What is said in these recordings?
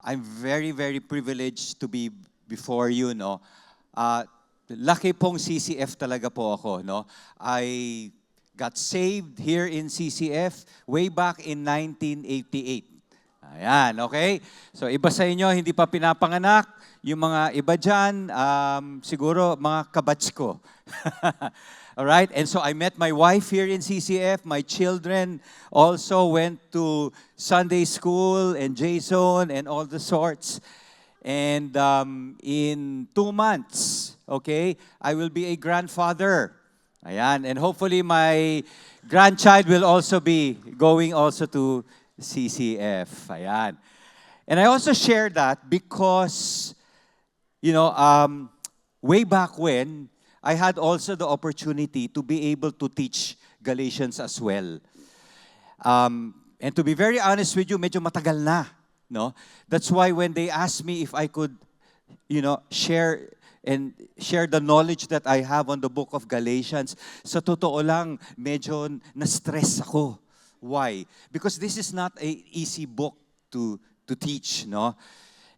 I'm very, very privileged to be before you, no? Laki pong CCF talaga po ako, no? I got saved here in CCF way back in 1988. Ayan, okay? So iba sa inyo, hindi pa pinapanganak. Yung mga iba dyan, siguro mga kabats ko. Alright, and so I met my wife here in CCF. My children also went to Sunday school and J-Zone and all the sorts. And in 2 months, okay, I will be a grandfather. Ayan, and hopefully my grandchild will also be going also to CCF. Ayan. And I also share that because, way back when, I had also the opportunity to be able to teach Galatians as well. And to be very honest with you, medyo matagal na. No? That's why when they asked me if I could, share the knowledge that I have on the book of Galatians, sa totoo lang, medyo na-stress ako. Why? Because this is not an easy book to teach, no?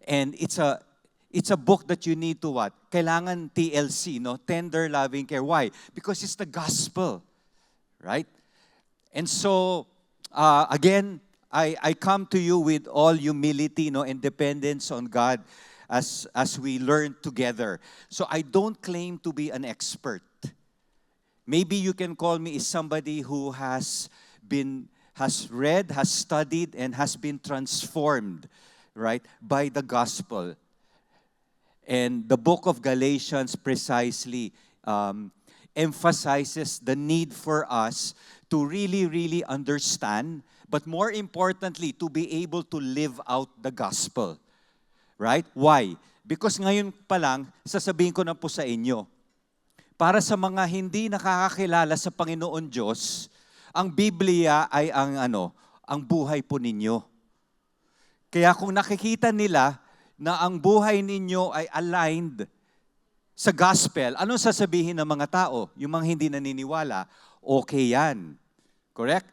And it's a book that you need to what? Kailangan TLC, no? Tender loving care. Why? Because it's the gospel, right? And so, again, I come to you with all humility, no, and dependence on God as we learn together. So I don't claim to be an expert. Maybe you can call me as somebody who has read, has studied, and has been transformed, right, by the gospel. And the book of Galatians precisely emphasizes the need for us to really, really understand, but more importantly, to be able to live out the gospel. Right? Why? Because ngayon pa lang, sasabihin ko na po sa inyo, para sa mga hindi nakakakilala sa Panginoon Diyos, ang Biblia ay ang buhay po ninyo. Kaya kung nakikita nila na ang buhay ninyo ay aligned sa gospel, anong sasabihin ng mga tao? Yung mga hindi naniniwala, okay yan. Correct?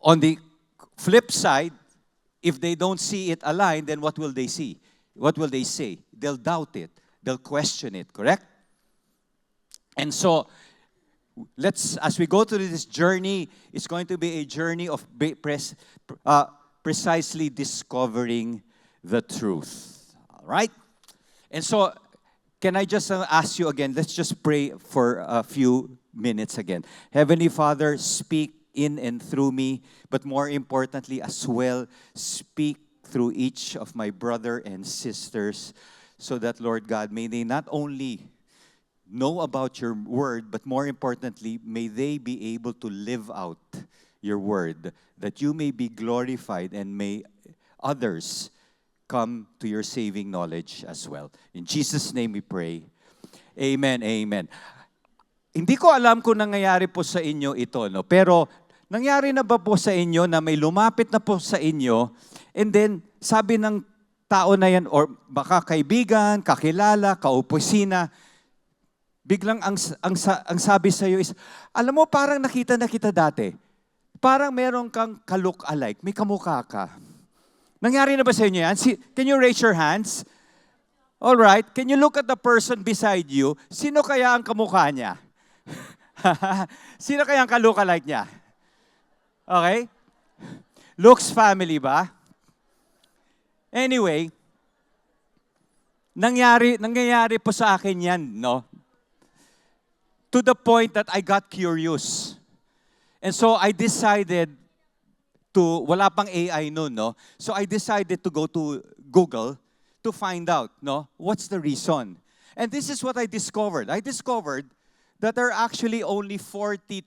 On the flip side, if they don't see it aligned, then what will they see? What will they say? They'll doubt it. They'll question it, correct? And so, as we go through this journey, it's going to be a journey of precisely discovering the truth. All right? And so, can I just ask you again, let's just pray for a few minutes again. Heavenly Father, speak in and through me, but more importantly as well, speak through each of my brother and sisters so that, Lord God, may they not only know about your word, but more importantly, may they be able to live out your word, that you may be glorified and may others come to your saving knowledge as well. In Jesus' name we pray. Amen, amen. Hindi ko alam kung nangyayari po sa inyo ito, no? Pero nangyari na ba po sa inyo na may lumapit na po sa inyo and then sabi ng tao na yan or baka kaibigan, kakilala, kaopisina, biglang ang sabi sa iyo is, alam mo parang nakita na kita dati. Parang meron kang ka-look-alike, may kamukha ka. Nangyari na ba sa inyo yan? Can you raise your hands? All right. Can you look at the person beside you? Sino kaya ang kamukha niya? Sino kaya ang ka-look-alike niya? Okay? Looks family ba? Anyway, nangyayari po sa akin yan, no? To the point that I got curious. And so I decided wala pang AI noon, no? So I decided to go to Google to find out, no? What's the reason? And this is what I discovered. I discovered that there are actually only 42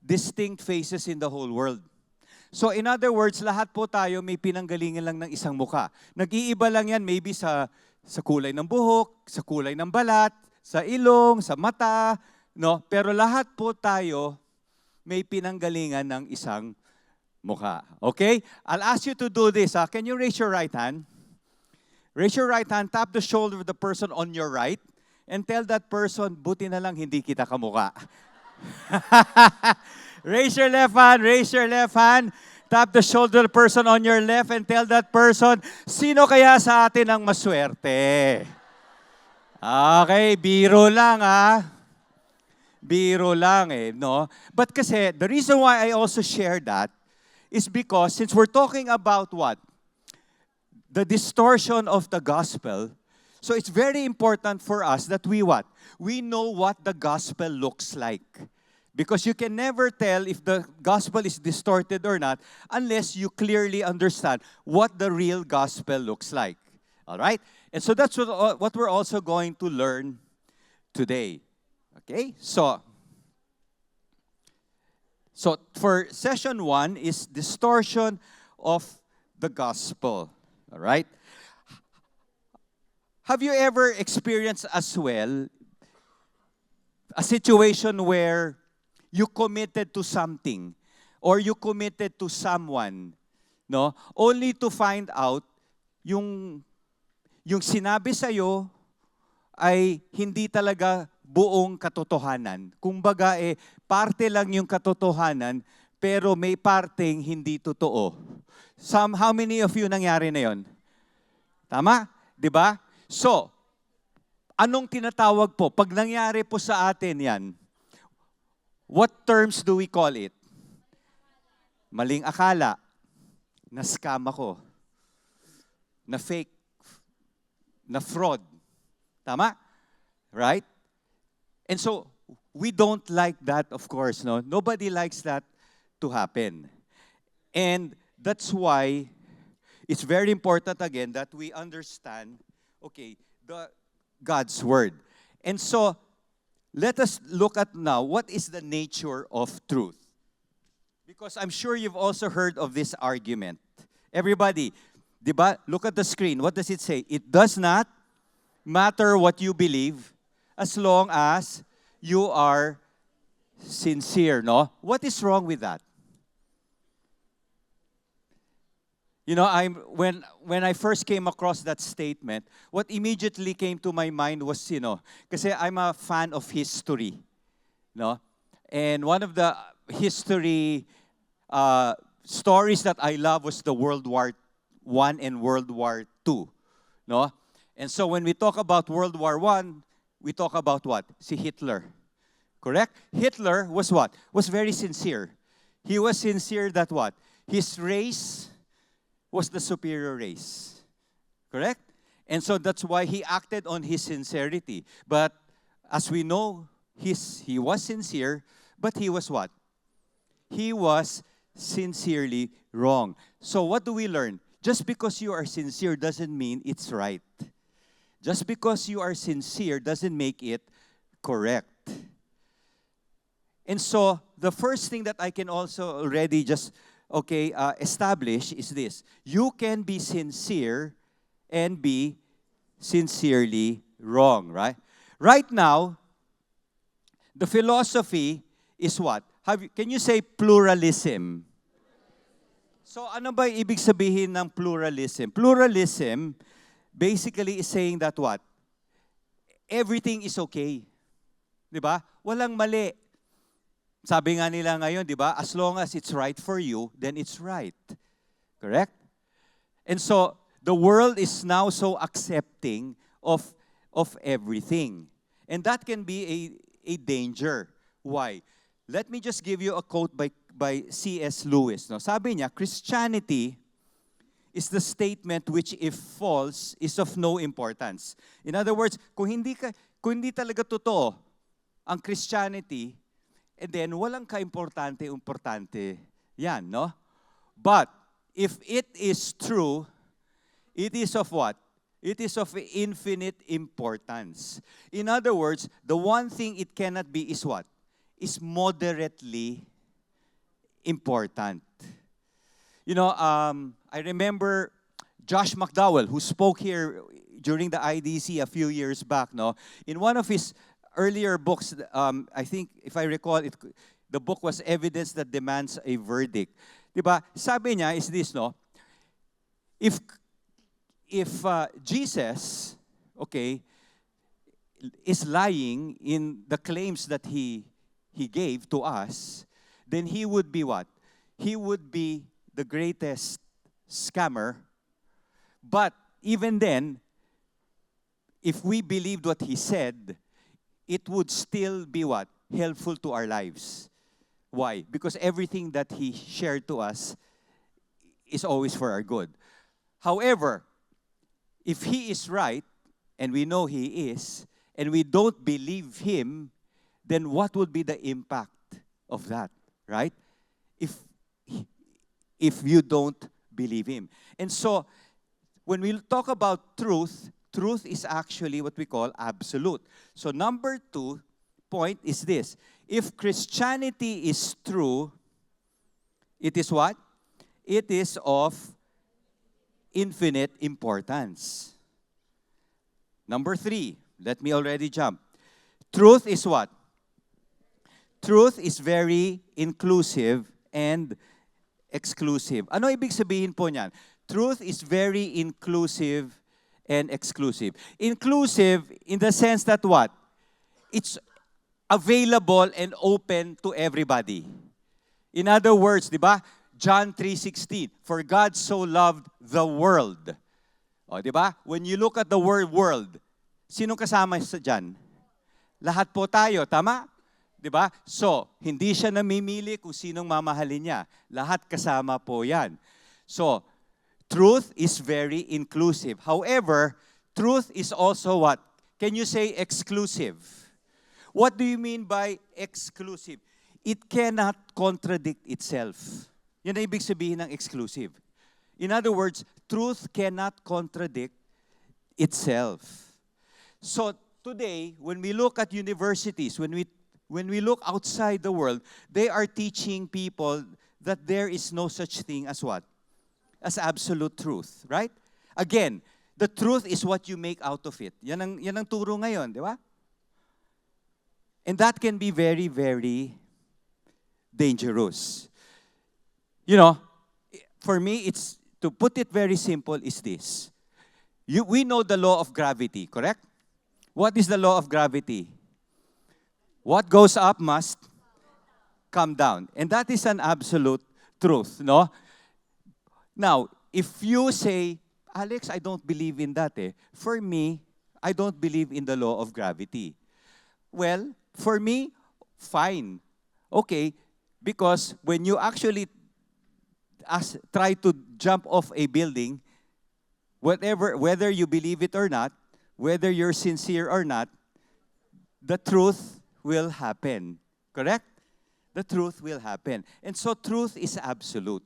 distinct faces in the whole world. So in other words, lahat po tayo may pinanggalingan lang ng isang mukha. Nag-iiba lang yan maybe sa kulay ng buhok, sa kulay ng balat, sa ilong, sa mata, no? Pero lahat po tayo may pinanggalingan ng isang mukha. Okay? I'll ask you to do this. Can you raise your right hand? Raise your right hand, tap the shoulder of the person on your right, and tell that person, buti na lang hindi kita kamukha. Raise your left hand, Tap the shoulder person on your left and tell that person, sino kaya sa atin ang maswerte? Okay, biro lang Biro lang no? But kasi, the reason why I also share that is because since we're talking about what? The distortion of the gospel. So it's very important for us that we what? We know what the gospel looks like. Because you can never tell if the gospel is distorted or not unless you clearly understand what the real gospel looks like. All right? And so that's what we're also going to learn today. Okay? So for session 1 is distortion of the gospel. All right? Have you ever experienced as well a situation where you committed to something or you committed to someone, no? Only to find out yung sinabi sa'yo ay hindi talaga buong katotohanan. Kumbaga parte lang yung katotohanan pero may parteng hindi totoo. How many of you nangyari na yon? Tama? 'Di ba? So, anong tinatawag po? Pag nangyari po sa atin yan, what terms do we call it? Maling akala. Na-scam ako. Na-fake. Na-fraud. Tama? Right? And so, we don't like that, of course. No? Nobody likes that to happen. And that's why it's very important, again, that we understand, okay, God's Word. And so, let us look at now, what is the nature of truth? Because I'm sure you've also heard of this argument. Everybody, diba? Look at the screen. What does it say? It does not matter what you believe as long as you are sincere, no? What is wrong with that? You know, when I first came across that statement, what immediately came to my mind was, kasi I'm a fan of history, no? And one of the history stories that I love was the World War I and World War II, no? And so when we talk about World War I, we talk about what? Si Hitler, correct? Hitler was what? Was very sincere. He was sincere that what? His race was the superior race. Correct? And so that's why he acted on his sincerity. But as we know, he was sincere, but he was what? He was sincerely wrong. So what do we learn? Just because you are sincere doesn't mean it's right. Just because you are sincere doesn't make it correct. And so the first thing that I can also already just establish is this. You can be sincere and be sincerely wrong, right? Right now, the philosophy is what? Can you say pluralism? So ano ba ibig sabihin ng pluralism? Pluralism basically is saying that what? Everything is okay. 'Di ba? Walang mali. Sabi nga nila ngayon, 'di ba? As long as it's right for you, then it's right. Correct? And so the world is now so accepting of everything. And that can be a danger. Why? Let me just give you a quote by C.S. Lewis. No? Sabi niya, Christianity is the statement which, if false, is of no importance. In other words, kung hindi talaga totoo ang Christianity, and then walang ka-importante yan, no? But if it is true, it is of what? It is of infinite importance. In other words, the one thing it cannot be is what? Is moderately important. You know, I remember Josh McDowell, who spoke here during the IDC a few years back, no? In one of his earlier books, I think, if I recall, the book was Evidence That Demands a Verdict. Diba? Sabi niya is this, no? If Jesus, is lying in the claims that he gave to us, then he would be what? He would be the greatest scammer. But even then, if we believed what he said, it would still be what? Helpful to our lives. Why? Because everything that he shared to us is always for our good. However, if he is right, and we know he is, and we don't believe him, then what would be the impact of that, right? If you don't believe him. And so, when we talk about truth, truth is actually what we call absolute. So number 2 point is this. If Christianity is true, it is what? It is of infinite importance. Number 3, let me already jump. Truth is what? Truth is very inclusive and exclusive. Ano ibig sabihin po niyan? Truth is very inclusive and exclusive. Inclusive in the sense that what? It's available and open to everybody. In other words, di ba? John 3:16, for God so loved the world. O, di ba? When you look at the word world, sinong kasama sa dyan? Lahat po tayo, tama? Di ba? So, hindi siya namimili kung sinong mamahalin niya. Lahat kasama po yan. So, truth is very inclusive. However, truth is also what? Can you say exclusive? What do you mean by exclusive? It cannot contradict itself. Yan ang ibig sabihin ng exclusive. In other words, truth cannot contradict itself. So today, when we look at universities, when we look outside the world, they are teaching people that there is no such thing as what? As absolute truth, right? Again, the truth is what you make out of it. Yan ang turo ngayon, di ba? And that can be very, very dangerous. You know, for me, it's, to put it very simple, is this. We know the law of gravity, correct? What is the law of gravity? What goes up must come down. And that is an absolute truth, no? Now, if you say, Alex, I don't believe in that. For me, I don't believe in the law of gravity. Well, for me, fine. Okay, because when you actually try to jump off a building, whether you believe it or not, whether you're sincere or not, the truth will happen. Correct? The truth will happen. And so truth is absolute.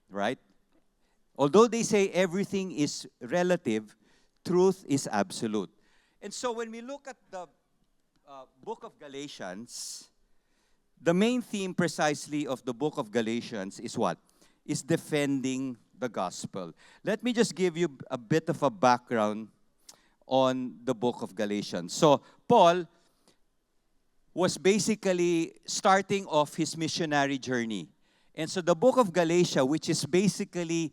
Right? Although they say everything is relative, truth is absolute. And so when we look at the book of Galatians, the main theme precisely of the book of Galatians is what? Is defending the gospel. Let me just give you a bit of a background on the book of Galatians. So, Paul was basically starting off his missionary journey. And so the book of Galatia, which is basically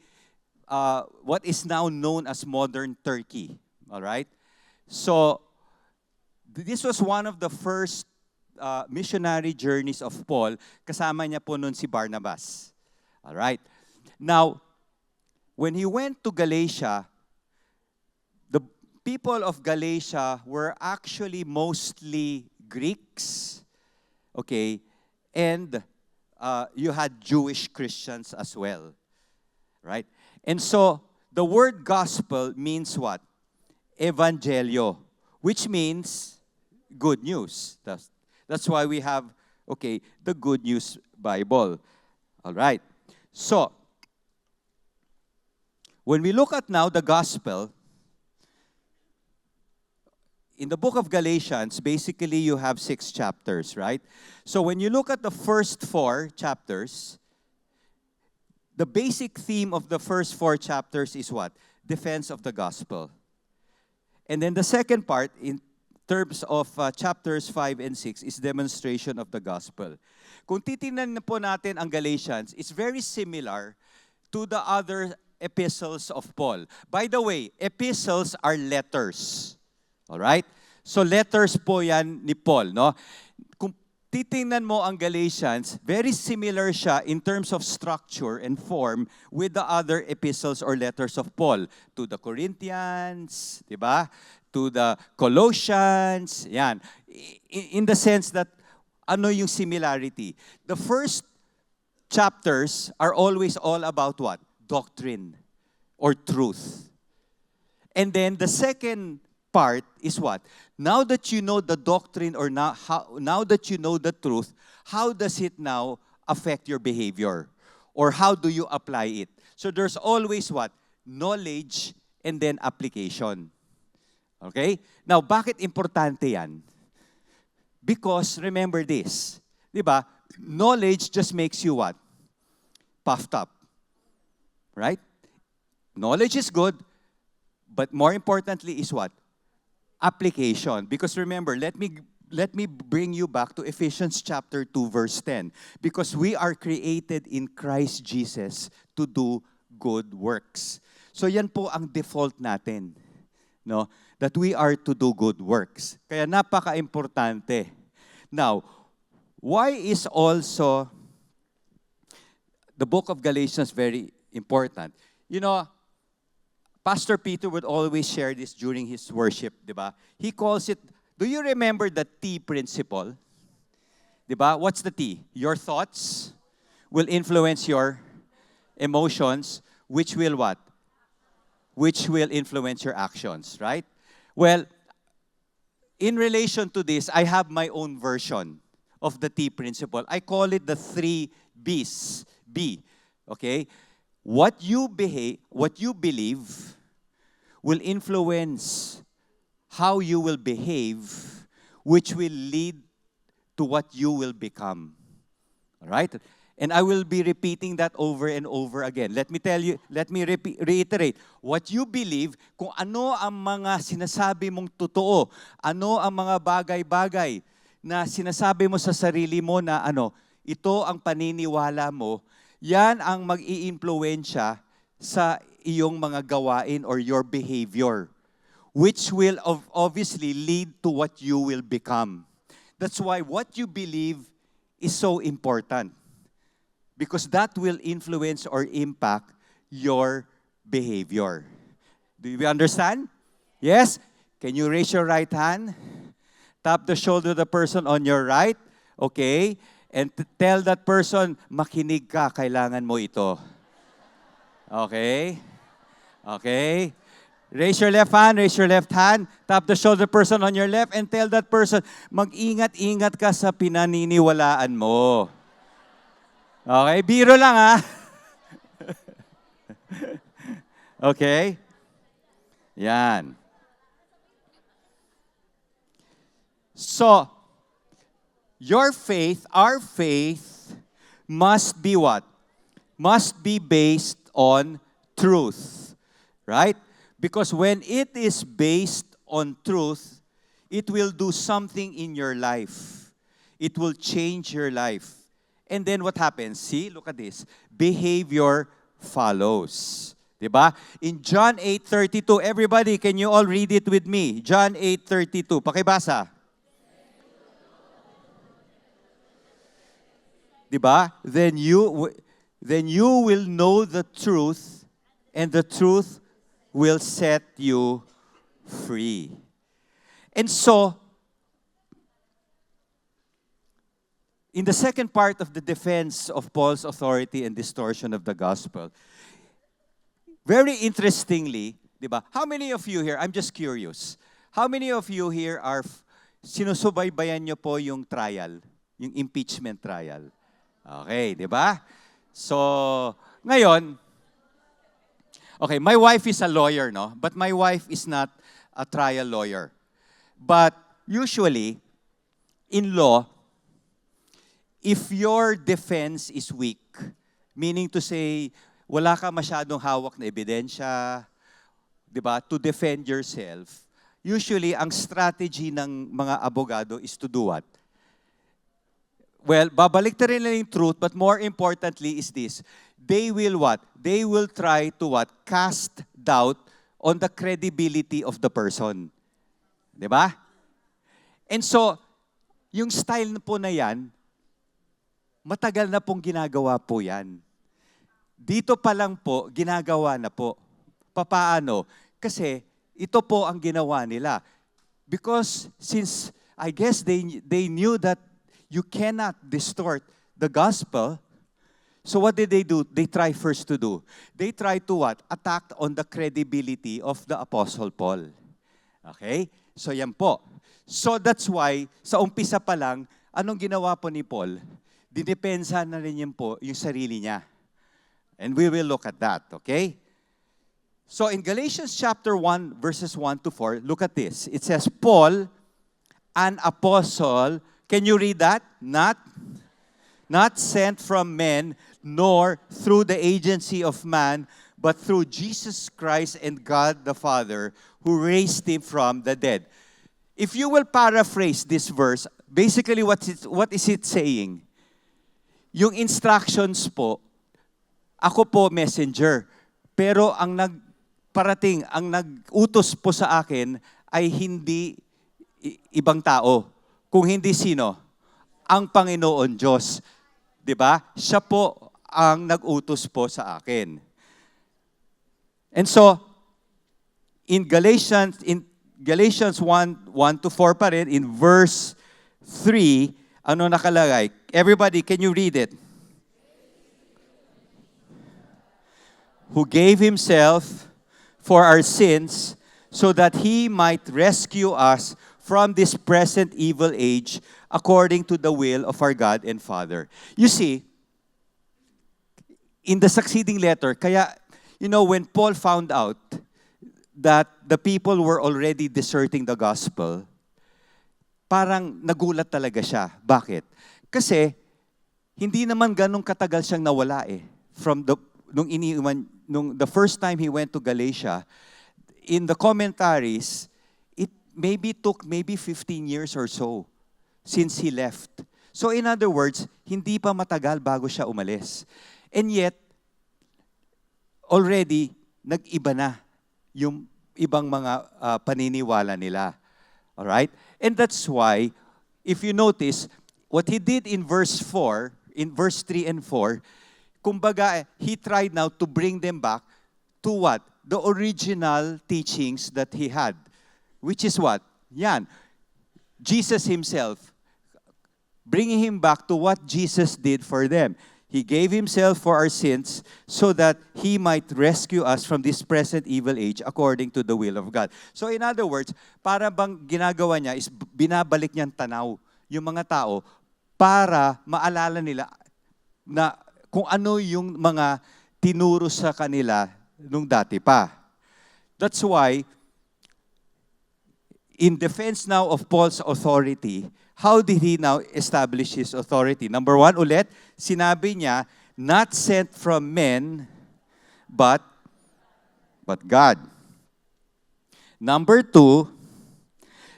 what is now known as modern Turkey, all right? So, this was one of the first missionary journeys of Paul. Kasama niya po nun si Barnabas. All right. Now, when he went to Galatia, the people of Galatia were actually mostly Greeks, okay, and you had Jewish Christians as well, right? And so, the word gospel means what? Evangelio, which means good news. That's why we have, okay, the Good News Bible. All right. So, when we look at now the gospel, in the book of Galatians, basically you have 6 chapters, right? So when you look at the first 4 chapters, the basic theme of the first 4 chapters is what? Defense of the gospel. And then the second part, in terms of chapters 5 and 6, is demonstration of the gospel. Kung titingnan po natin ang Galatians, it's very similar to the other epistles of Paul. By the way, epistles are letters. All right? So letters po yan ni Paul, no? Kung titingnan mo ang Galatians, very similar siya in terms of structure and form with the other epistles or letters of Paul. To the Corinthians, di ba? To the Colossians, yan. In the sense that, ano yung similarity? The first chapters are always all about what? Doctrine or truth. And then the second part is what? Now that you know the doctrine or now that you know the truth, how does it now affect your behavior? Or how do you apply it? So there's always what? Knowledge and then application. Okay? Now, bakit importante yan? Because remember this, di ba? Knowledge just makes you what? Puffed up. Right? Knowledge is good, but more importantly is what? Application. Because remember, let me bring you back to Ephesians chapter 2 verse 10. Because we are created in Christ Jesus to do good works. So yan po ang default natin, no? That we are to do good works. Kaya napaka-importante. Now, why is also the book of Galatians very important? You know, Pastor Peter would always share this during his worship, di ba? He calls it, do you remember the T principle? Di ba? What's the T? Your thoughts will influence your emotions, which will what? Which will influence your actions, right? Well, in relation to this, I have my own version of the T principle. I call it the 3 B's. B, okay? What you believe will influence how you will behave, which will lead to what you will become. All right? And I will be repeating that over and over again. Let me reiterate. What you believe, kung ano ang mga sinasabi mong totoo, ano ang mga bagay-bagay na sinasabi mo sa sarili mo na ito ang paniniwala mo, yan ang mag-iimpluwensya sa iyong mga gawain or your behavior, which will obviously lead to what you will become. That's why what you believe is so important. Because that will influence or impact your behavior. Do you understand? Yes? Can you raise your right hand? Tap the shoulder of the person on your right. Okay? And tell that person, makinig ka, kailangan mo ito. Okay? Okay? Raise your left hand. Tap the shoulder person on your left and tell that person, mag-ingat-ingat ka sa pinaniniwalaan mo. Okay? Biro lang ha. Okay? Yan. So, your faith, our faith, must be what? Must be based on truth. Right? Because when it is based on truth, it will do something in your life. It will change your life. And then what happens? See, look at this. Behavior follows. Diba? In John 8:32, everybody, can you all read it with me? John 8:32. Pakibasa. Diba? Then you will know the truth, and the truth will set you free. And so, in the second part of the defense of Paul's authority and distortion of the gospel, very interestingly, diba? How many of you here, I'm just curious, how many of you here are, sinusubaybayan nyo po yung trial, yung impeachment trial? Okay, diba? So, ngayon, okay, my wife is a lawyer, no? But my wife is not a trial lawyer. But usually, in law, if your defense is weak, meaning to say, wala ka masyadong hawak na ebidensya, di ba, to defend yourself, usually, ang strategy ng mga abogado is to do what? Well, babalik na rin lang yung truth, but more importantly is this. They will what? They will try to what? Cast doubt on the credibility of the person. Di ba? And so, yung style po na yan, matagal na pong ginagawa po yan. Dito pa lang po, ginagawa na po. Papaano? Kasi ito po ang ginawa nila. Because since I guess they knew that you cannot distort the gospel, so what did they do? They try first to do. They try to what? Attack on the credibility of the Apostle Paul. Okay? So yan po. So that's why, sa umpisa pa lang, anong ginawa po ni Paul? Dinepensa na rin yun po yung sarili niya. And we will look at that, okay? So in Galatians chapter 1, verses 1 to 4, look at this. It says, Paul, an apostle, can you read that? Not sent from men, nor through the agency of man, but through Jesus Christ and God the Father, who raised him from the dead. If you will paraphrase this verse, basically what is it saying? Yung instructions po, ako po messenger, pero ang nag-utos po sa akin ay hindi ibang tao. Kung hindi sino? Ang Panginoon Diyos. 'Di ba? Siya po ang nag-utos po sa akin. And so, in Galatians 1:1 to 4 pa rin, in verse 3, ano nakalagay? Everybody, can you read it? Who gave himself for our sins so that he might rescue us from this present evil age according to the will of our God and Father. You see, in the succeeding letter, kaya, when Paul found out that the people were already deserting the gospel, parang nagulat talaga siya. Bakit? Kasi, hindi naman ganun katagal siyang nawala eh. Nung the first time he went to Galatia, in the commentaries, it took 15 years or so since he left. So in other words, hindi pa matagal bago siya umalis. And yet, already, nag-iba na yung ibang mga paniniwala nila. Alright? And that's why, if you notice, what he did in verse 3 and 4, kumbaga, he tried now to bring them back to what? The original teachings that he had. Which is what? Yan. Jesus himself. Bringing him back to what Jesus did for them. He gave himself for our sins so that he might rescue us from this present evil age according to the will of God. So in other words, para bang ginagawa niya is binabalik niyang tanaw yung mga tao para maalala nila na kung ano yung mga tinuro sa kanila nung dati pa. That's why, in defense now of Paul's authority, how did he now establish his authority? Number 1, ulit, sinabi niya, not sent from men, but God. Number 2,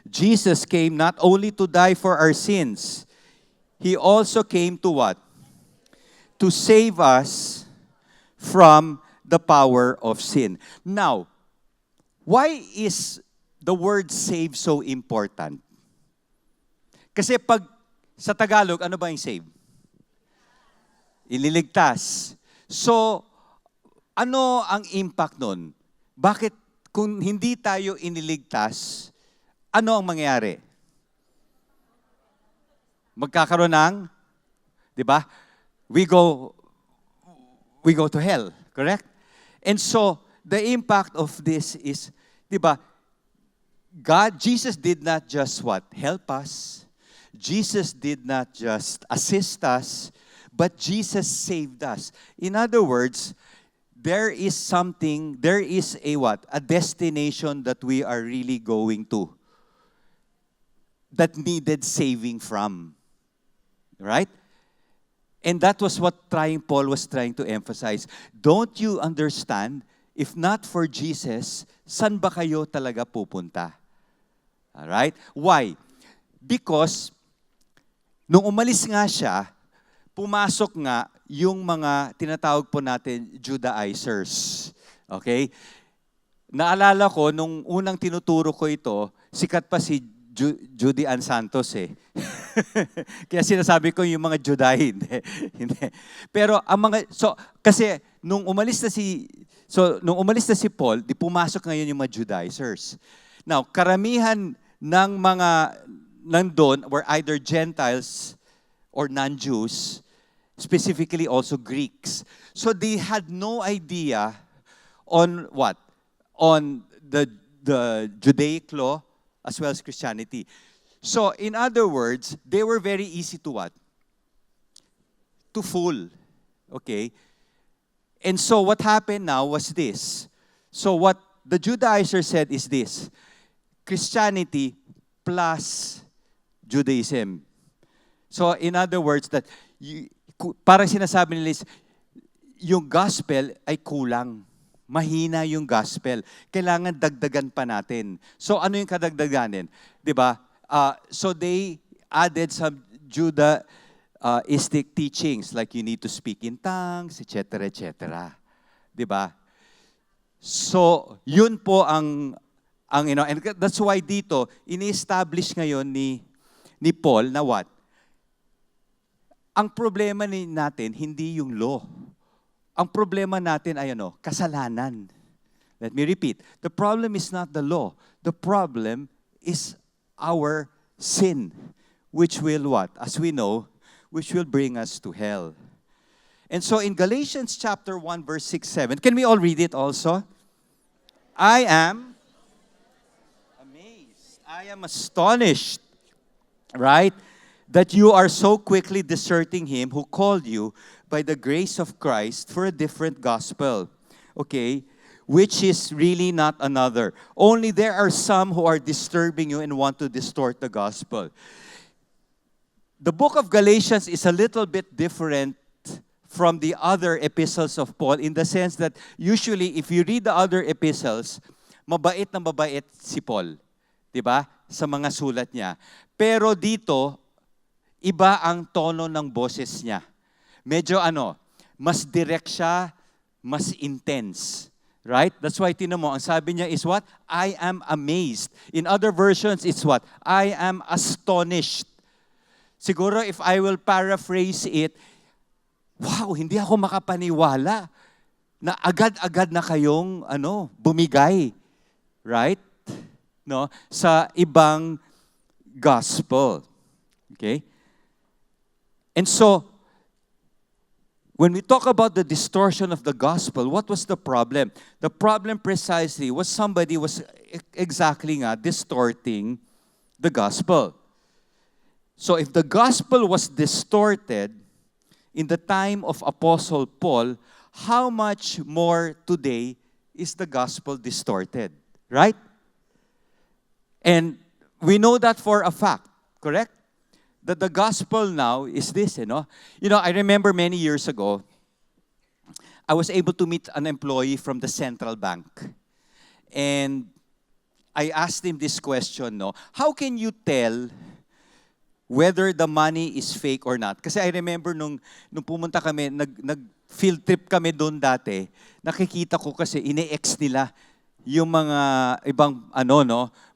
Jesus came not only to die for our sins, He also came to what? To save us from the power of sin. Now, why is the word save so important? Kasi pag sa Tagalog, ano ba yung save? Ililigtas. So, ano ang impact nun? Bakit kung hindi tayo iniligtas, ano ang mangyayari? Magkakaroon ng, di ba? We go to hell, correct? And so, the impact of this is, di ba, Jesus did not just what? Help us. Jesus did not just assist us, but Jesus saved us. In other words, there is a what? A destination that we are really going to that needed saving from. Right? And that was what Paul was trying to emphasize. Don't you understand? If not for Jesus, saan ba kayo talaga pupunta? Alright? Why? Because, nung umalis nga siya, pumasok nga yung mga tinatawag po natin Judaizers. Okay? Naalala ko, nung unang tinuturo ko ito, sikat pa si Judy Ann Santos eh. Kaya sinasabi ko yung mga Juday, hindi. Hindi. Pero ang mga, so, kasi nung umalis na si Paul, di pumasok ngayon yung mga Judaizers. Now, karamihan ng mga nandun were either Gentiles or non-Jews, specifically also Greeks. So they had no idea on what? On the Judaic law as well as Christianity. So in other words, they were very easy to what? To fool. Okay? And so what happened now was this. So what the Judaizers said is this: Christianity plus Judaism. So in other words, that parang sinasabi nila is, yung gospel ay kulang. Mahina yung gospel. Kailangan dagdagan pa natin. So ano yung kadagdaganin? 'Di ba? So they added some Judaistic teachings like you need to speak in tongues, etc., etc. 'Di ba? So yun po ang and that's why dito ini-establish ngayon ni Paul na what? Ang problema natin hindi yung law. Ang problema natin ay kasalanan. Let me repeat. The problem is not the law. The problem is our sin, which will what? As we know, which will bring us to hell. And so in Galatians chapter 1 verse 6, 7, can we all read it also? I am amazed. I am astonished, right? That you are so quickly deserting Him who called you by the grace of Christ for a different gospel. Okay? Which is really not another. Only there are some who are disturbing you and want to distort the gospel. The book of Galatians is a little bit different from the other epistles of Paul in the sense that usually if you read the other epistles, mabait na mabait si Paul. 'Di ba? Sa mga sulat niya. Pero dito, iba ang tono ng boses niya. Medyo mas direct siya, mas intense. Right? That's why tinan mo, ang sabi niya is what? I am amazed. In other versions, it's what? I am astonished. Siguro if I will paraphrase it, wow, hindi ako makapaniwala na agad-agad na kayong bumigay. Right? No? Sa ibang gospel. Okay? And so, when we talk about the distortion of the gospel, what was the problem? The problem precisely was somebody was exactly distorting the gospel. So if the gospel was distorted in the time of Apostle Paul, how much more today is the gospel distorted? Right? And we know that for a fact, correct? That the gospel now is this, I remember many years ago, I was able to meet an employee from the central bank. And I asked him this question, how can you tell whether the money is fake or not? Kasi I remember nung pumunta kami, nag-field trip kami doon dati, nakikita ko kasi ine-ex nila yung mga ibang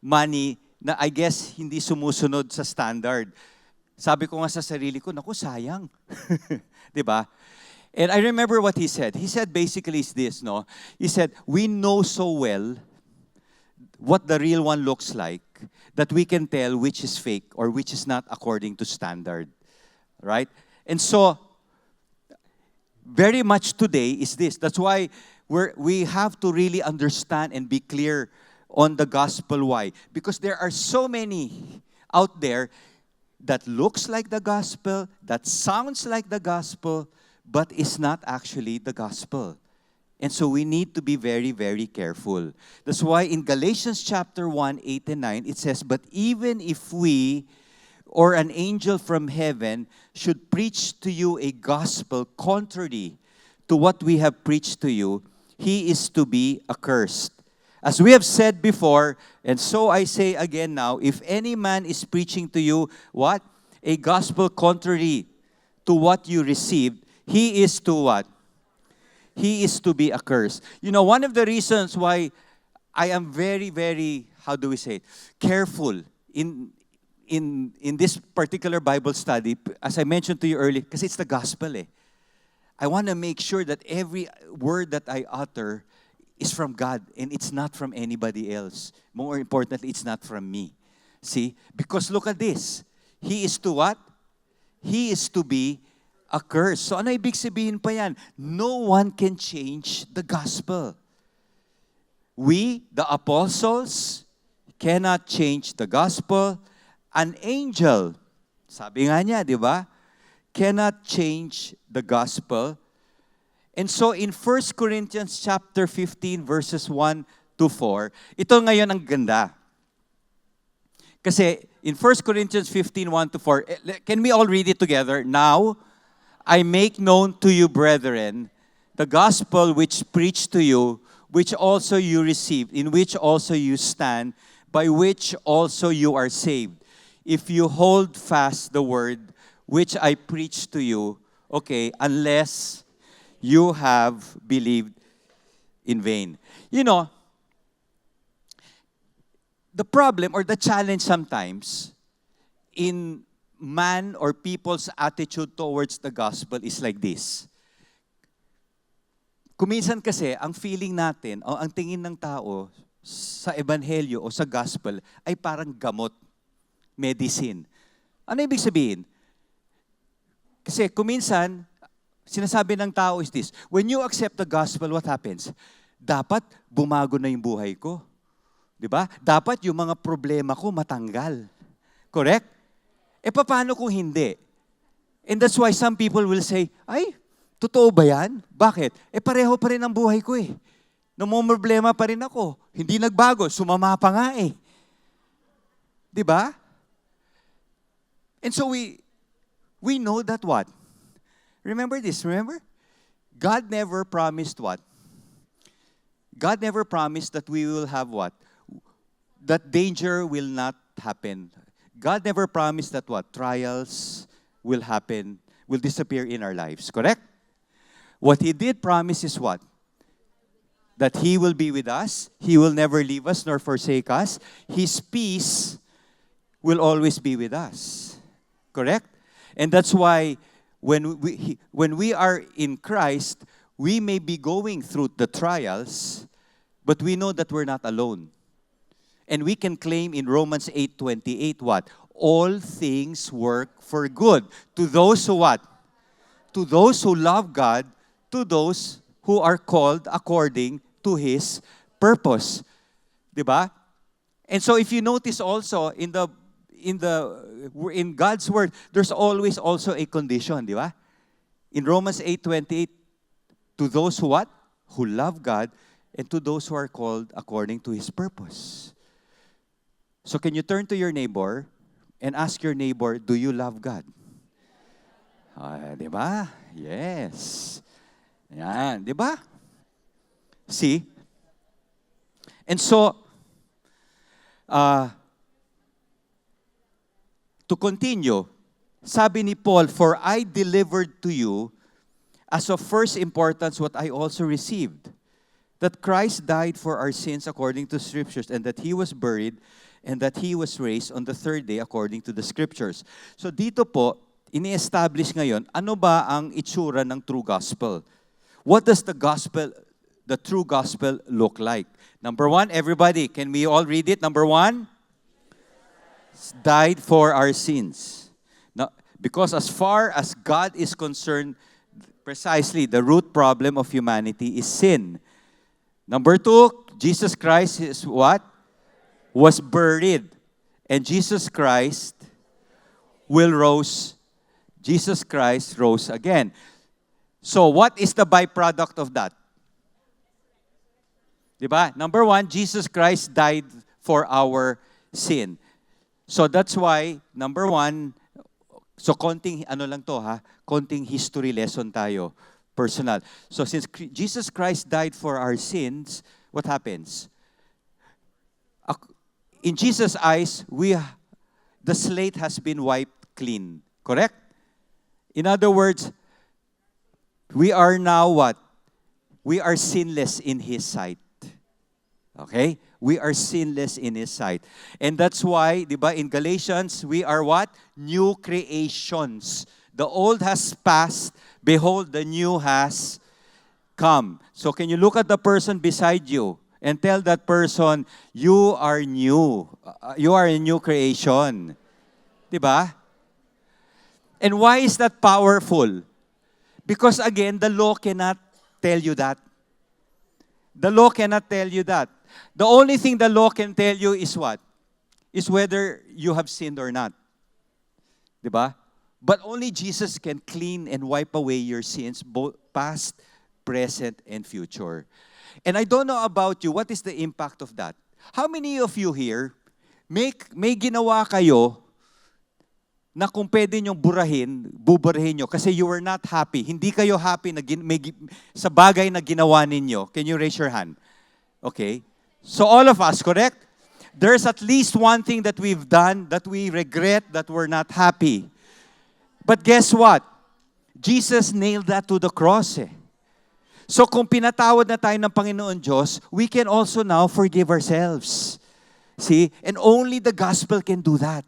money na I guess hindi sumusunod sa standard. Sabi ko nga sa sarili ko, naku, sayang. Diba? And I remember what he said. He said basically is this, He said, we know so well what the real one looks like that we can tell which is fake or which is not according to standard. Right? And so, very much today is this. That's why we have to really understand and be clear on the gospel. Why? Because there are so many out there that looks like the gospel, that sounds like the gospel, but is not actually the gospel. And so we need to be very, very careful. That's why in Galatians chapter 1, 8 and 9, it says, but even if we or an angel from heaven should preach to you a gospel contrary to what we have preached to you, he is to be accursed. As we have said before, and so I say again now, if any man is preaching to you, what? A gospel contrary to what you received, he is to what? He is to be accursed. One of the reasons why I am very, very, how do we say it, careful in in this particular Bible study, as I mentioned to you earlier, because it's the gospel I want to make sure that every word that I utter is from God and it's not from anybody else. More importantly, it's not from me. See? Because look at this. He is to what? He is to be accursed. So ano ibig sabihin pa yan? No one can change the gospel. We, the apostles, cannot change the gospel. An angel, sabi nga niya, di ba? Cannot change the gospel. And so in 1 Corinthians chapter 15 verses 1 to 4, ito ngayon ang ganda. Kasi in 1 Corinthians 15, 1 to 4, can we all read it together? Now, I make known to you, brethren, the gospel which preached to you, which also you received, in which also you stand, by which also you are saved. If you hold fast the word which I preached to you, okay, unless you have believed in vain. You know, the problem or the challenge sometimes in man or people's attitude towards the gospel is like this. Kuminsan kasi, ang feeling natin, o ang tingin ng tao sa ebanghelyo o sa gospel ay parang gamot, medicine. Ano ibig sabihin? Kasi kuminsan, sinasabi ng tao is this, when you accept the gospel, what happens? Dapat bumago na yung buhay ko. Diba? Dapat yung mga problema ko matanggal. Correct? E paano kung hindi? And that's why some people will say, ay, totoo ba yan? Bakit? E pareho pa rin ang buhay ko Namumroblema pa rin ako. Hindi nagbago. Sumama pa nga Diba? And so we know that what? Remember this, remember? God never promised what? God never promised that we will have what? That danger will not happen. God never promised that what? Trials will happen, will disappear in our lives, correct? What He did promise is what? That He will be with us. He will never leave us nor forsake us. His peace will always be with us. Correct? And that's why when we are in Christ, we may be going through the trials, but we know that we're not alone. And we can claim in Romans 8:28 what? All things work for good. To those who what? To those who love God, to those who are called according to His purpose. Diba? And so if you notice also in God's word, there's always also a condition, di ba? In Romans 8:28, to those who what? Who love God, and to those who are called according to His purpose. So can you turn to your neighbor and ask your neighbor, do you love God? Di ba? Yes. Yan, di ba? See? And so, to continue, sabi ni Paul, for I delivered to you as of first importance what I also received, that Christ died for our sins according to Scriptures, and that He was buried, and that He was raised on the third day according to the Scriptures. So dito po, ini-establish ngayon, ano ba ang itsura ng true gospel? What does the true gospel look like? Number one, everybody, can we all read it? Number one, died for our sins. Now, because as far as God is concerned, precisely the root problem of humanity is sin. Number two, Jesus Christ is what? Was buried. And Jesus Christ Jesus Christ rose again. So what is the byproduct of that? Diba? Number one, Jesus Christ died for our sin. So that's why, number one, so konting konting history lesson tayo, personal. So since Jesus Christ died for our sins, what happens? In Jesus' eyes, the slate has been wiped clean. Correct? In other words, we are now what? We are sinless in His sight. Okay? We are sinless in His sight. And that's why, di ba, in Galatians, we are what? New creations. The old has passed. Behold, the new has come. So can you look at the person beside you and tell that person, you are new. You are a new creation. Di ba? And why is that powerful? Because again, the law cannot tell you that. The law cannot tell you that. The only thing the law can tell you is what? Is whether you have sinned or not. Diba? But only Jesus can clean and wipe away your sins, both past, present, and future. And I don't know about you, what is the impact of that? How many of you here, may ginawa kayo na kung pwede nyong buburahin nyo kasi you were not happy. Hindi kayo happy na sa bagay na ginawa ninyo. Can you raise your hand? Okay. So all of us, correct? There's at least one thing that we've done that we regret, that we're not happy. But guess what? Jesus nailed that to the cross eh. So kung pinatawad na tayo ng Panginoon Diyos, we can also now forgive ourselves. See? And only the gospel can do that.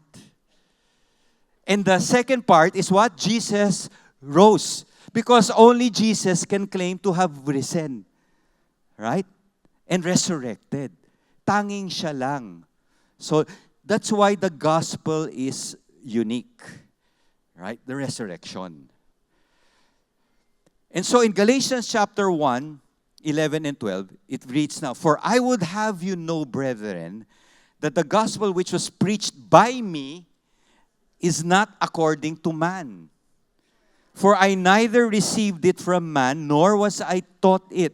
And the second part is what? Jesus rose. Because only Jesus can claim to have risen. Right? And resurrected. Tanging siya lang. So, that's why the gospel is unique. Right? The resurrection. And so in Galatians chapter 1, 11 and 12, it reads now, For I would have you know, brethren, that the gospel which was preached by me is not according to man. For I neither received it from man, nor was I taught it,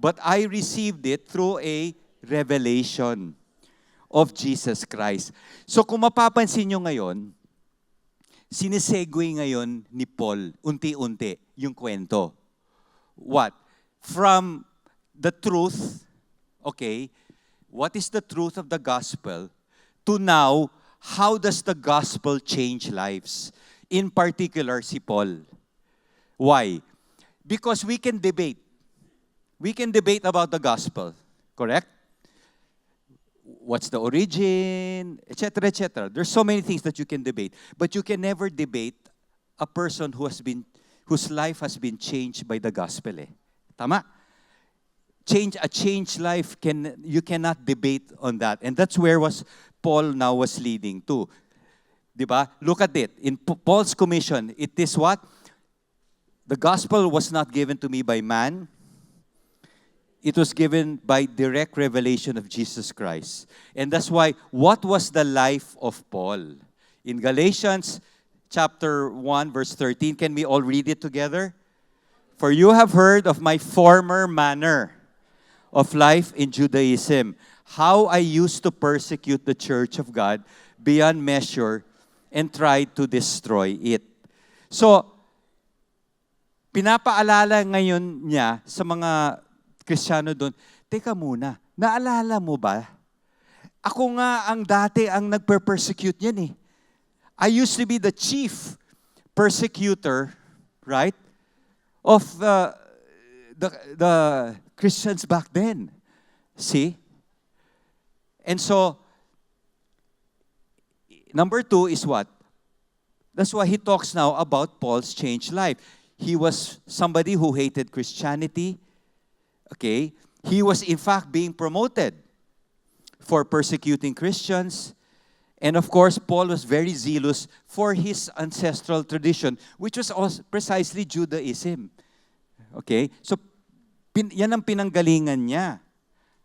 but I received it through a revelation of Jesus Christ. So kung mapapansin nyo ngayon, sinisegue ngayon ni Paul, unti-unti, yung kwento. What? From the truth, okay, what is the truth of the gospel, to now, how does the gospel change lives? In particular, si Paul. Why? Because we can debate. We can debate about the gospel. Correct? What's the origin, etc., etc. There's so many things that you can debate. But you can never debate a person whose life has been changed by the gospel. Eh. Tama? A changed life, you cannot debate on that. And that's where Paul now was leading to. Diba? Look at it. In Paul's commission, it is what? The gospel was not given to me by man. It was given by direct revelation of Jesus Christ. And that's why, what was the life of Paul? In Galatians chapter 1, verse 13, can we all read it together? For you have heard of my former manner of life in Judaism, how I used to persecute the church of God beyond measure and tried to destroy it. So, pinapaalala ngayon niya sa mga Kristiyano doon, teka muna, naalala mo ba? Ako nga ang dati ang nagper-persecute niyan eh. I used to be the chief persecutor, right, of the Christians back then. See? And so, number 2 is what? That's why he talks now about Paul's changed life. He was somebody who hated Christianity. Okay? He was in fact being promoted for persecuting Christians. And of course, Paul was very zealous for his ancestral tradition, which was also precisely Judaism. Okay? So, yan ang pinanggalingan niya.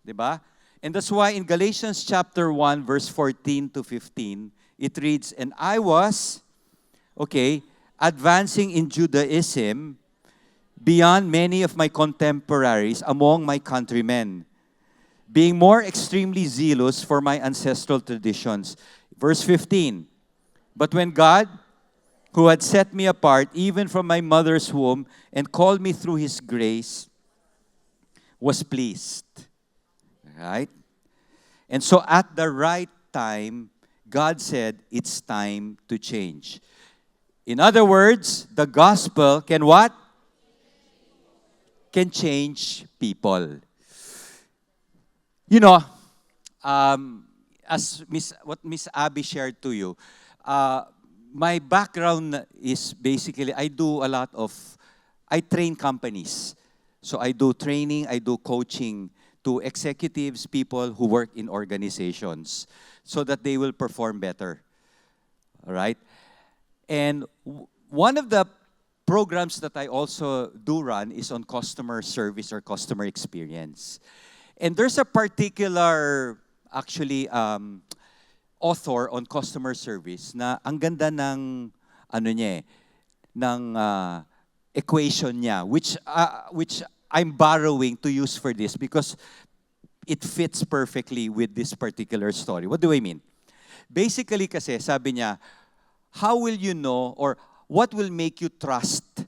Diba? And that's why in Galatians chapter 1, verse 14 to 15, it reads, And I was, okay, advancing in Judaism beyond many of my contemporaries among my countrymen, being more extremely zealous for my ancestral traditions. Verse 15, But when God, who had set me apart even from my mother's womb and called me through His grace, was pleased. Right? And so at the right time, God said, it's time to change. In other words, the gospel can what? Can change people. You know, as what Miss Abby shared to you, uh, my background is basically I train companies. So I do training, I do coaching to executives, people who work in organizations so that they will perform better. All right? And one of the programs that I also do run is on customer service or customer experience. And there's a particular, actually, author on customer service na ang ganda ng, ano niya ng equation niya, which I'm borrowing to use for this because it fits perfectly with this particular story. What do I mean? Basically kasi, sabi niya, how will you know or what will make you trust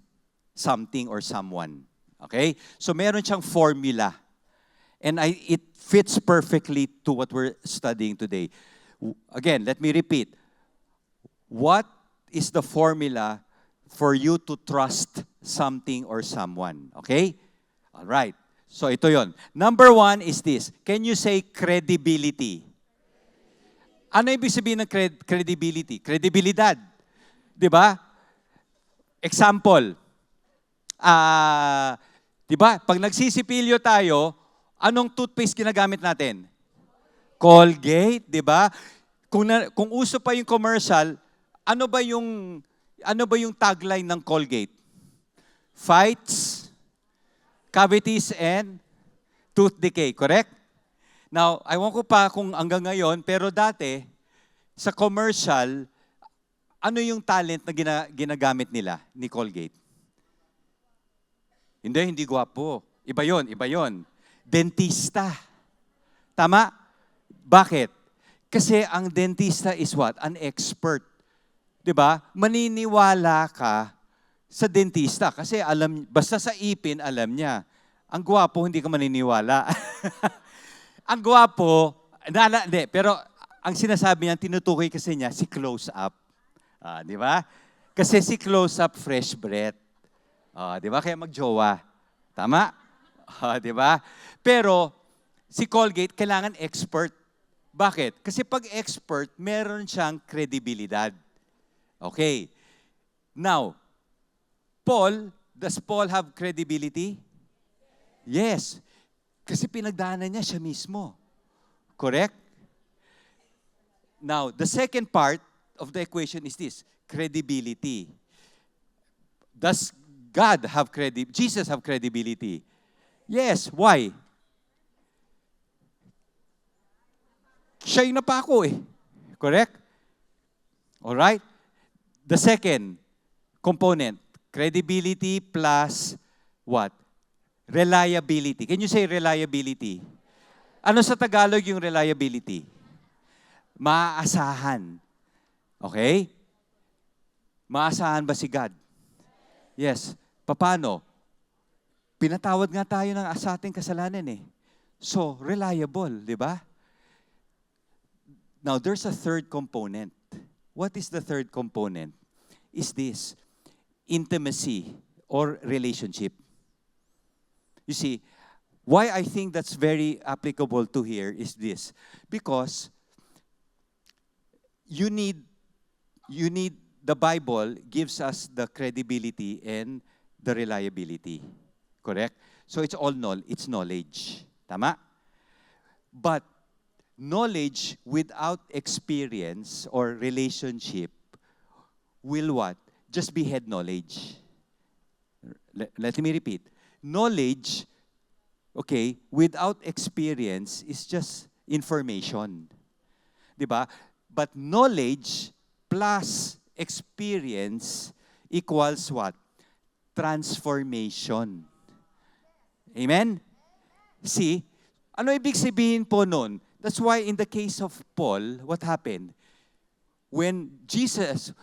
something or someone? Okay? So meron siyang formula. And it fits perfectly to what we're studying today. Again, let me repeat. What is the formula for you to trust something or someone? Okay? All right. So ito yon. Number 1 is this. Can you say credibility? Ano ibig sabihin ng credibility? Kredibilidad. Di ba? Example. Di ba? Pag nagsisipilyo tayo, anong toothpaste ginagamit natin? Colgate, di ba? Kung uso pa yung commercial, ano ba yung tagline ng Colgate? Fights, cavities, and tooth decay, correct? Now, ewan ko pa kung hanggang ngayon, pero dati, sa commercial, ano yung talent na ginagamit nila ni Colgate? Hindi gwapo. Iba yon. Dentista. Tama? Bakit? Kasi ang dentista is what? An expert. 'Di ba? Maniniwala ka sa dentista kasi basta sa ipin alam niya. Ang gwapo hindi ka maniniwala. Ang gwapo, hindi, pero ang sinasabi niya, tinutukoy kasi niya si close up. 'Di ba? Kasi si close up fresh breath. 'Di ba? Kaya magjowa. Tama? 'Di ba? Pero si Colgate kailangan expert. Bakit? Kasi pag expert, meron siyang kredibilidad. Okay. Now, does Paul have credibility? Yes. Kasi pinagdaanan niya siya mismo. Correct? Now, the second part of the equation is this, credibility. Does God have credibility? Jesus have credibility? Yes. Why? Siya yung napako eh. Correct? Alright? The second component, credibility plus what? Reliability. Can you say reliability? Ano sa Tagalog yung reliability? Maaasahan. Okay? Maaasahan ba si God? Yes. Paano? Pinatawad nga tayo sa ating kasalanan eh. So, reliable, di ba? Now, there's a third component. What is the third component? Is this intimacy or relationship. You see, why I think that's very applicable to here is this. Because you need the Bible gives us the credibility and the reliability. Correct? So it's it's knowledge. Tama? But knowledge without experience or relationship will what? Just be head knowledge. Let me repeat. Knowledge, okay, without experience is just information. Diba? But knowledge plus experience equals what? Transformation. Amen? See, ano ibig sabihin po nun? That's why in the case of Paul, what happened? When the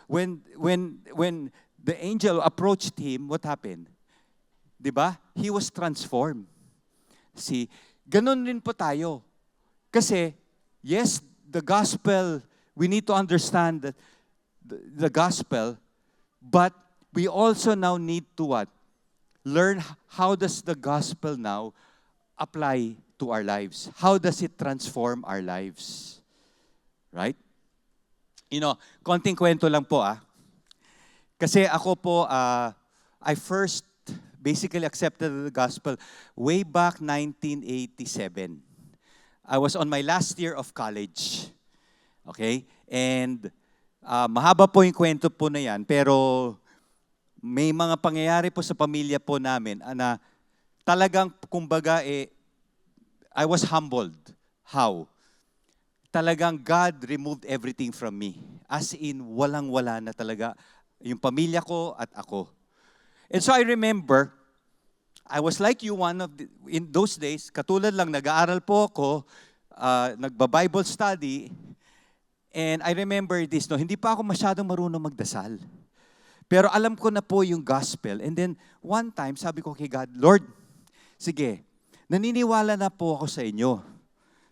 angel approached him, what happened? Diba? He was transformed. See, ganun rin po tayo. Kasi, yes, the gospel, we need to understand that the gospel, but we also now need to what? Learn how does the gospel now apply to our lives? How does it transform our lives? Right? Konting kwento lang po Kasi ako po, I first basically accepted the gospel way back 1987. I was on my last year of college. Okay? And mahaba po yung kwento po na yan, pero may mga pangyayari po sa pamilya po namin na talagang, kumbaga, I was humbled. How? Talagang God removed everything from me. As in, walang-wala na talaga yung pamilya ko at ako. And so I remember, I was like you in those days, katulad lang, nag-aaral po ako, nagba-Bible study, and I remember this, hindi pa ako masyadong marunong magdasal. Pero alam ko na po yung gospel. And then, one time, sabi ko kay God, Lord, sige, naniniwala na po ako sa inyo.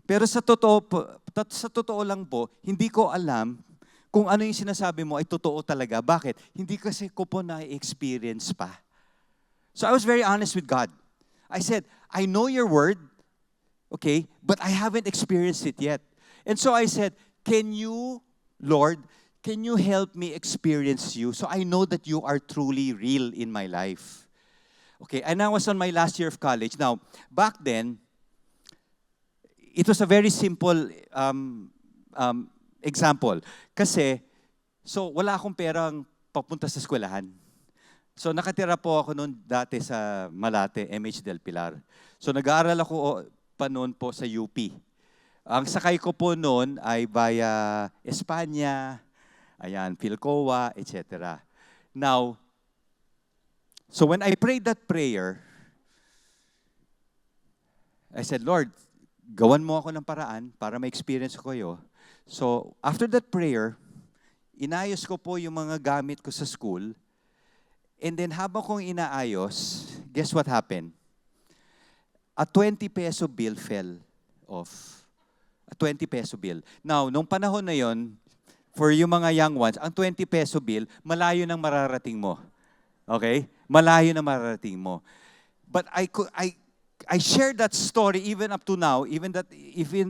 Pero sa totoo lang po, hindi ko alam kung ano yung sinasabi mo ay totoo talaga. Bakit? Hindi kasi ko po na-experience pa. So I was very honest with God. I said, I know your word, okay, but I haven't experienced it yet. And so I said, Lord, can you help me experience you so I know that you are truly real in my life? Okay, and I was on my last year of college. Now, back then, it was a very simple example. Kasi, so wala akong perang papunta sa eskwelahan. So nakatira po ako noon dati sa Malate, MH Del Pilar. So nag-aaral ako pa noon po sa UP. Ang sakay ko po noon ay via Espanya, Philcoa, etc. Now, so when I prayed that prayer, I said, Lord, gawan mo ako ng paraan para ma-experience ko kayo. So, after that prayer, inayos ko po yung mga gamit ko sa school. And then habang kong inaayos, guess what happened? A 20 peso bill fell off. A 20 peso bill. Now, nung panahon na yon, for yung mga young ones, ang 20 peso bill, malayo nang mararating mo. Okay? Malayo na mararating mo. But I shared that story even up to now, even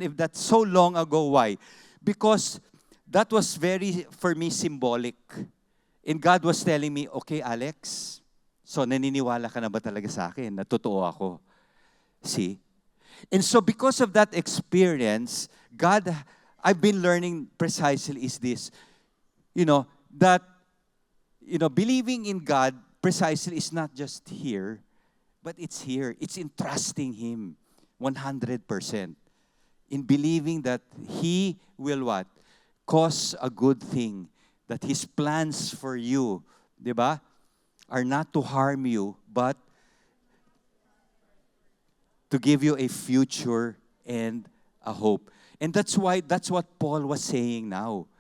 if that's so long ago. Why? Because that was very, for me, symbolic. And God was telling me, okay, Alex, so naniniwala ka na ba talaga sa akin na totoo ako? See? And so because of that experience, I've been learning precisely is this, that, believing in God precisely is not just here, but it's here. It's in trusting Him 100%. In believing that He will what? Cause a good thing. That His plans for you, diba, are not to harm you, but to give you a future and a hope. And that's what Paul was saying now.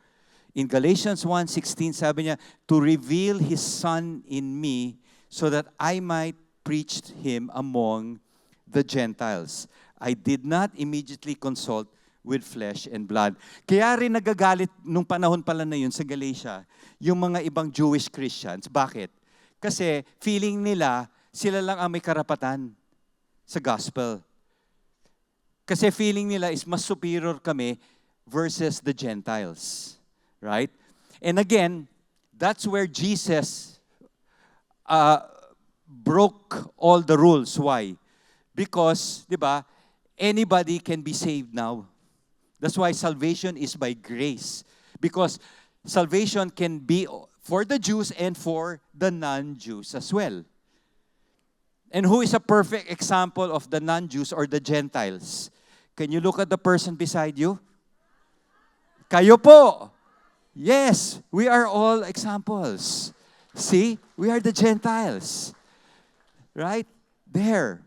In Galatians 1:16, sabi niya, to reveal His Son in me so that I might preach Him among the Gentiles. I did not immediately consult with flesh and blood. Kaya rin nagagalit nung panahon pala na yun sa Galatia, yung mga ibang Jewish Christians. Bakit? Kasi feeling nila, sila lang ang may karapatan sa gospel. Kasi feeling nila is mas superior kami versus the Gentiles. Right? And again, that's where Jesus broke all the rules. Why? Because, di ba, anybody can be saved now. That's why salvation is by grace. Because salvation can be for the Jews and for the non-Jews as well. And who is a perfect example of the non-Jews or the Gentiles? Can you look at the person beside you? Kayo po. Yes, we are all examples. See, we are the Gentiles. Right? There.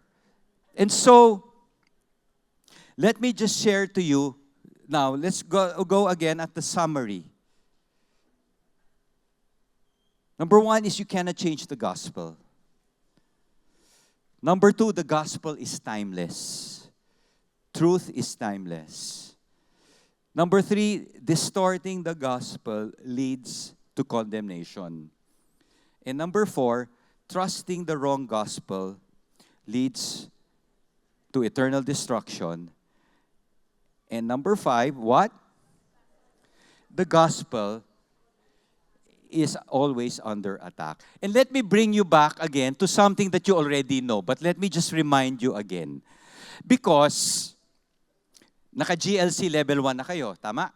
And so, let me just share to you. Now, let's go again at the summary. Number one is you cannot change the gospel. Number two, the gospel is timeless. Truth is timeless. Number three, distorting the gospel leads to condemnation. And number four, trusting the wrong gospel leads to eternal destruction. And number 5, what? The gospel is always under attack. And let me bring you back again to something that you already know, but let me just remind you again. Because naka-GLC level 1 na kayo, tama?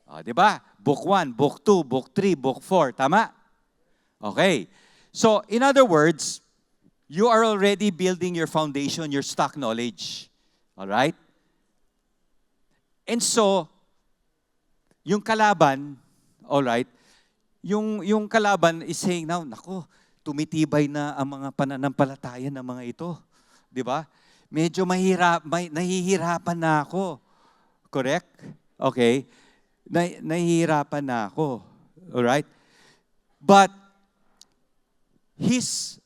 O, di ba? Book 1, Book 2, Book 3, Book 4, tama? Okay. So, in other words, you are already building your foundation, your stock knowledge. All right? And so, yung kalaban, all right, yung kalaban is saying now, nako, tumitibay na ang mga pananampalataya ng mga ito. Di ba? Medyo nahihirapan na ako. Correct? Okay? Nahihirapan na ako. Alright? But, his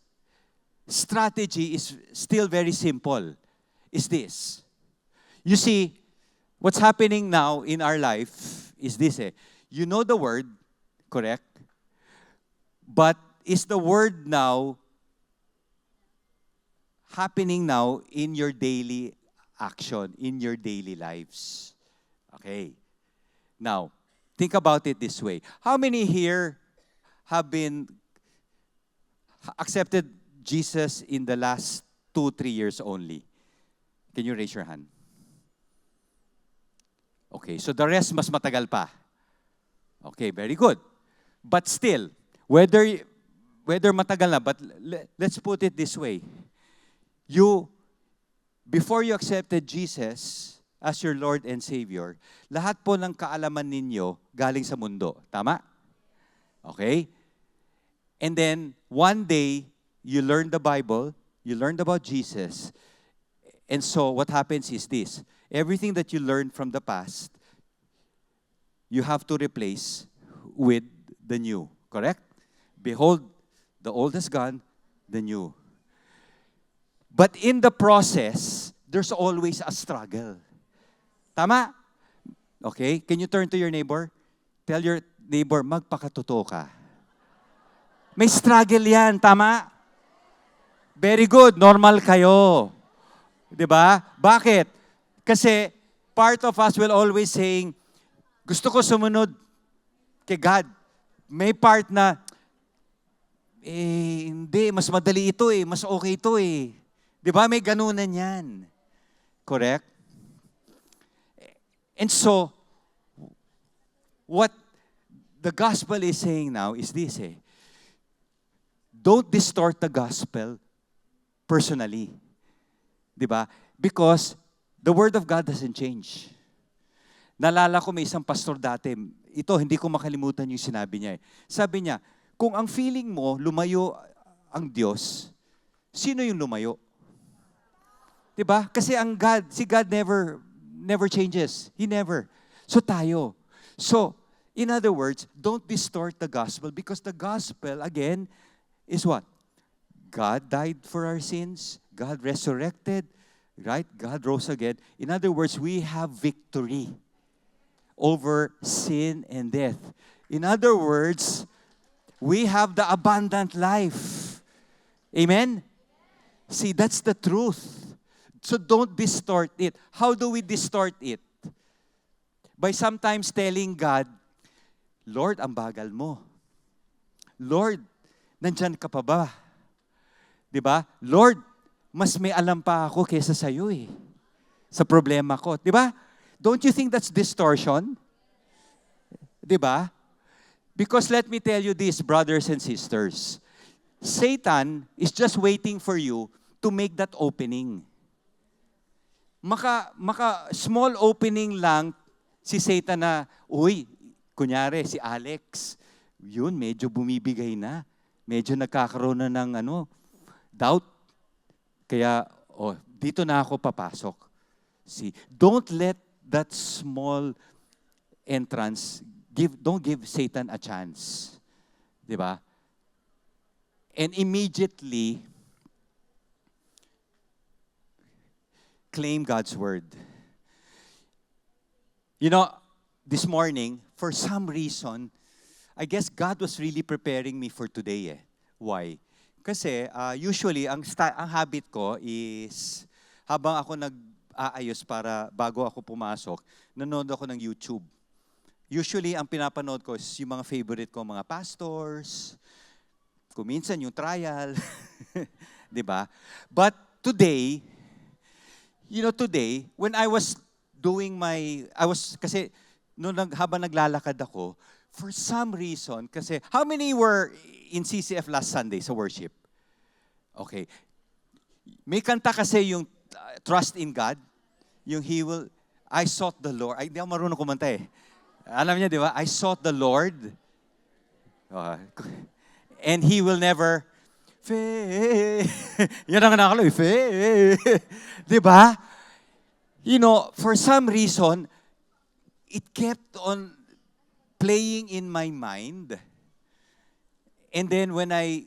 strategy is still very simple. Is this. You see, what's happening now in our life is this. You know the word, correct? But is the word now happening now in your daily action, in your daily lives? Okay. Now, think about it this way. How many here have been accepted Jesus in the last 2-3 years only? Can you raise your hand? Okay, so the rest mas matagal pa. Okay, very good. But still, whether matagal na, but let's put it this way. Before you accepted Jesus as your Lord and Savior, lahat po ng kaalaman ninyo galing sa mundo. Tama? Okay? And then, one day, you learned the Bible, you learned about Jesus, and so what happens is this. Everything that you learned from the past, you have to replace with the new. Correct? Behold, the old is gone, the new. But in the process, there's always a struggle. Tama? Okay? Can you turn to your neighbor? Tell your neighbor, magpakatotoo ka. May struggle yan, tama? Very good, normal kayo. 'Di ba? Bakit? Kasi part of us will always saying, gusto ko sumunod kay God. May part na, hindi, mas madali ito mas okay ito 'Di ba? May ganunan yan. Correct? And so, what the gospel is saying now is this Don't distort the gospel personally. 'Di ba? Because the word of God doesn't change. Nalala ko may isang pastor dati, ito hindi ko makalimutan yung sinabi niya. Sabi niya, kung ang feeling mo lumayo ang Diyos, sino yung lumayo? 'Di ba? Kasi si God never changes. He never. So tayo. So, in other words, don't distort the gospel because the gospel again is what? God died for our sins. God resurrected. Right? God rose again. In other words, we have victory over sin and death. In other words, we have the abundant life. Amen? See, that's the truth. So don't distort it. How do we distort it? By sometimes telling God, Lord, ang bagal mo. Lord, nandyan ka pa ba? 'Di ba? Lord, mas may alam pa ako kaysa sa iyo sa problema ko. 'Di ba? Don't you think that's distortion? 'Di ba? Because let me tell you this, brothers and sisters. Satan is just waiting for you to make that opening. Small opening lang si Satan na, kunyari si Alex, yun medyo bumibigay na. Medyo nagkakaroon na ng doubt. Kaya, dito na ako papasok. See, don't let that small entrance, don't give Satan a chance. 'Di ba? And immediately, claim God's word. You know, this morning, for some reason, I guess God was really preparing me for today. Why? Kasi usually, ang habit ko is, habang ako nag-aayos para bago ako pumasok, nanonood ako ng YouTube. Usually, ang pinapanood ko is yung mga favorite ko, mga pastors, kuminsan yung trial, di ba? But today, today, when I was doing kasi habang naglalakad ako, for some reason, kasi, how many were in CCF last Sunday sa worship? Okay. May kanta kasi yung Trust in God, yung I sought the Lord. Ay, hindi ako marunong kumanta eh. Alam niya, di ba? I sought the Lord. And He will never fail. Yan ang nakakaloy, fail. Di ba? For some reason, it kept on playing in my mind. And then when I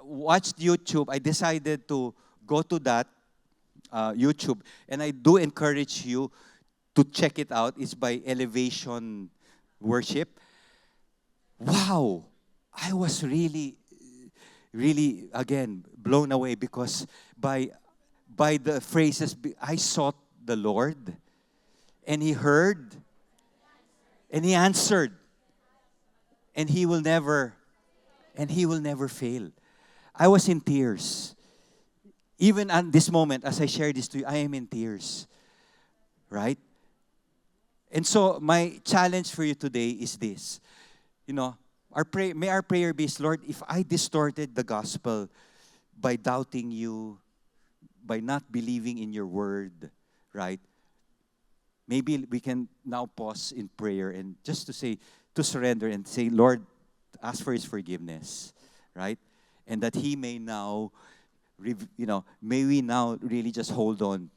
watched YouTube, I decided to go to that YouTube. And I do encourage you to check it out. It's by Elevation Worship. Wow! I was really, really, again, blown away because by the phrases, I sought the Lord, and He heard, and He answered, and He will never fail. I was in tears. Even at this moment, as I share this to you, I am in tears. Right? And so, my challenge for you today is this. May our prayer be, Lord, if I distorted the gospel by doubting you, by not believing in your word, right? Maybe we can now pause in prayer and just to surrender and say, Lord, ask for His forgiveness, right? And that He may now, may we now really just hold on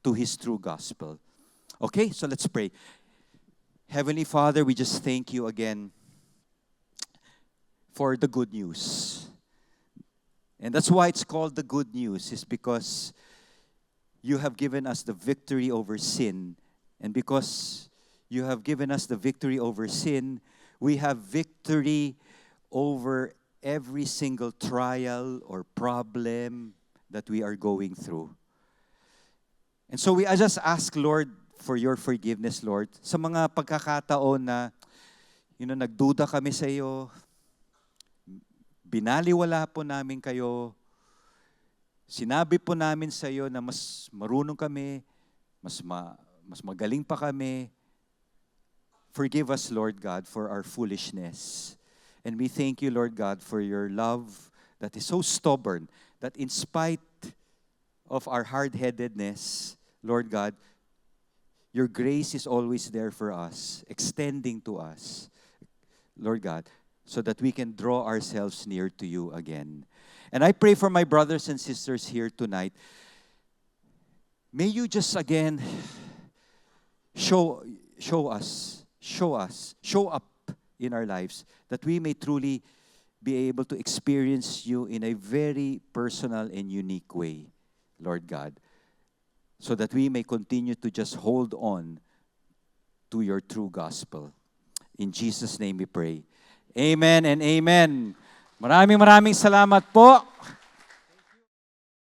to His true gospel. Okay, so let's pray. Heavenly Father, we just thank you again for the good news. And that's why it's called the good news, is because you have given us the victory over sin. And because you have given us the victory over sin, we have victory over every single trial or problem that we are going through. And so I just ask, Lord, for your forgiveness, Lord. Sa mga pagkakataon na, nagduda kami sa iyo, binaliwala po namin kayo, sinabi po namin sa iyo na mas marunong kami, mas magaling pa kami. Forgive us, Lord God, for our foolishness. And we thank you, Lord God, for your love that is so stubborn, that in spite of our hard-headedness, Lord God, your grace is always there for us, extending to us, Lord God, so that we can draw ourselves near to you again. And I pray for my brothers and sisters here tonight. May you just again show up in our lives, that we may truly be able to experience you in a very personal and unique way, Lord God, so that we may continue to just hold on to your true gospel. In Jesus' name we pray. Amen and amen. Maraming salamat po.